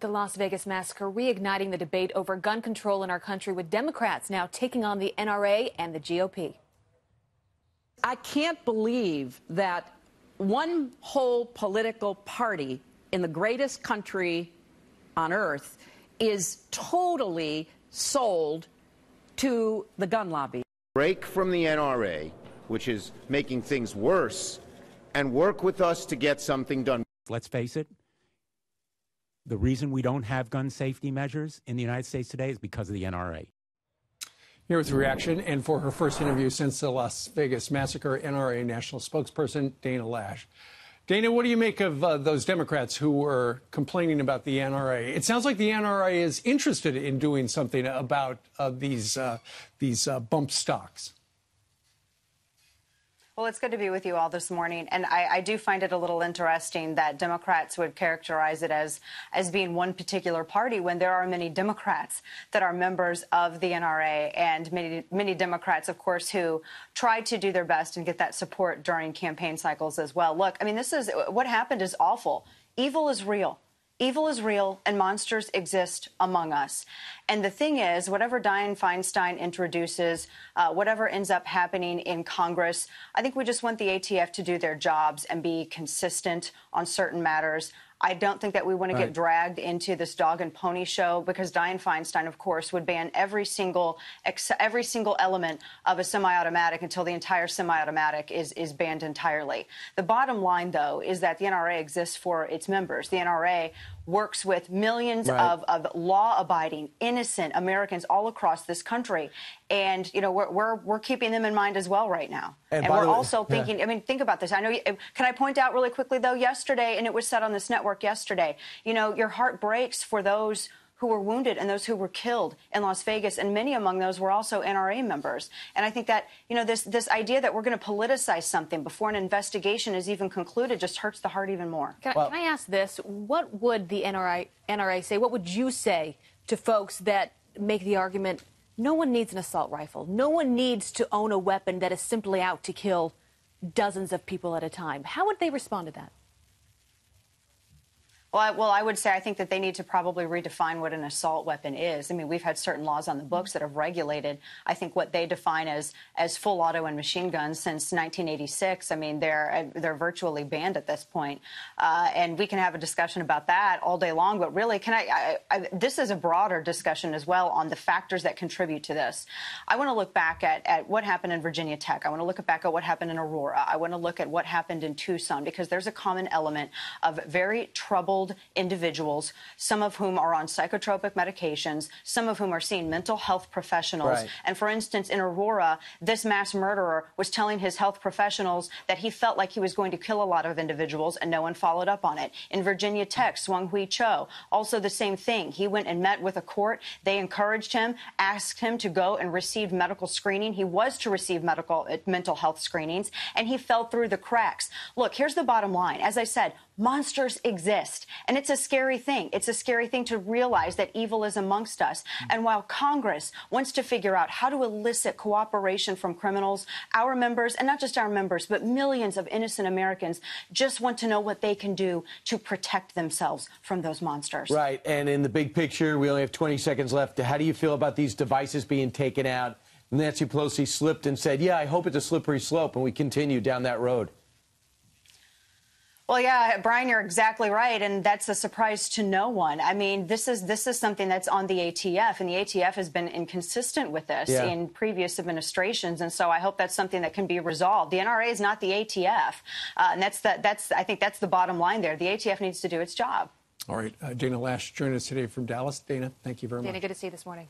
The Las Vegas massacre reigniting the debate over gun control in our country, with Democrats now taking on the NRA and the GOP. I can't believe that one whole political party in the greatest country on earth is totally sold to the gun lobby. Break from the NRA, which is making things worse, and work with us to get something done. Let's face it. The reason we don't have gun safety measures in the United States today is because of the NRA. Here with the reaction, and for her first interview since the Las Vegas massacre, NRA national spokesperson Dana Loesch. Dana, what do you make of those Democrats who were complaining about the NRA? It sounds like the NRA is interested in doing something about these bump stocks. Well, it's good to be with you all this morning. And I do find it a little interesting that Democrats would characterize it as being one particular party when there are many Democrats that are members of the NRA, and many Democrats, of course, who try to do their best and get that support during campaign cycles as well. Look, I mean, what happened is awful. Evil is real. Evil is real, and monsters exist among us. And the thing is, whatever Dianne Feinstein introduces, whatever ends up happening in Congress, I think we just want the ATF to do their jobs and be consistent on certain matters. I don't think that we want to get dragged into this dog and pony show, because Dianne Feinstein, of course, would ban every single element of a semi-automatic until the entire semi-automatic is banned entirely. The bottom line, though, is that the NRA exists for its members. The NRA works with millions of law-abiding, innocent Americans all across this country. And, you know, we're keeping them in mind as well right now. And we're also thinking, I mean, think about this. I know, can I point out really quickly, though, yesterday, and it was said on this network yesterday, you know, your heart breaks for those who were wounded and those who were killed in Las Vegas, and many among those were also NRA members. And I think that, you know, this idea that we're going to politicize something before an investigation is even concluded just hurts the heart even more. Can I ask this? What would the NRA say? What would you say to folks that make the argument, no one needs an assault rifle, no one needs to own a weapon that is simply out to kill dozens of people at a time? How would they respond to that? Well, I would say I think that they need to probably redefine what an assault weapon is. I mean, we've had certain laws on the books that have regulated, I think, what they define as full auto and machine guns since 1986. I mean, they're virtually banned at this point. And we can have a discussion about that all day long. But really, this is a broader discussion as well on the factors that contribute to this. I want to look back at what happened in Virginia Tech. I want to look back at what happened in Aurora. I want to look at what happened in Tucson, because there's a common element of very troubled individuals, some of whom are on psychotropic medications, some of whom are seeing mental health professionals. And for instance, in Aurora, this mass murderer was telling his health professionals that he felt like he was going to kill a lot of individuals, and no one followed up on it. In Virginia Tech, Swung Hui Cho, also the same thing. He went and met with a court. They encouraged him, asked him to go and receive medical screening. He was to receive mental health screenings, and he fell through the cracks. Look, here's the bottom line. As I said, monsters exist. And it's a scary thing. It's a scary thing to realize that evil is amongst us. And while Congress wants to figure out how to elicit cooperation from criminals, our members, and not just our members, but millions of innocent Americans just want to know what they can do to protect themselves from those monsters. Right. And in the big picture, we only have 20 seconds left. How do you feel about these devices being taken out? Nancy Pelosi slipped and said, yeah, I hope it's a slippery slope, and we continue down that road. Well, yeah, Brian, you're exactly right, and that's a surprise to no one. I mean, this is something that's on the ATF, and the ATF has been inconsistent with this in previous administrations, and so I hope that's something that can be resolved. The NRA is not the ATF, and I think that's the bottom line there. The ATF needs to do its job. All right, Dana Loesch joined us today from Dallas. Dana, thank you very much. Dana, good to see you this morning.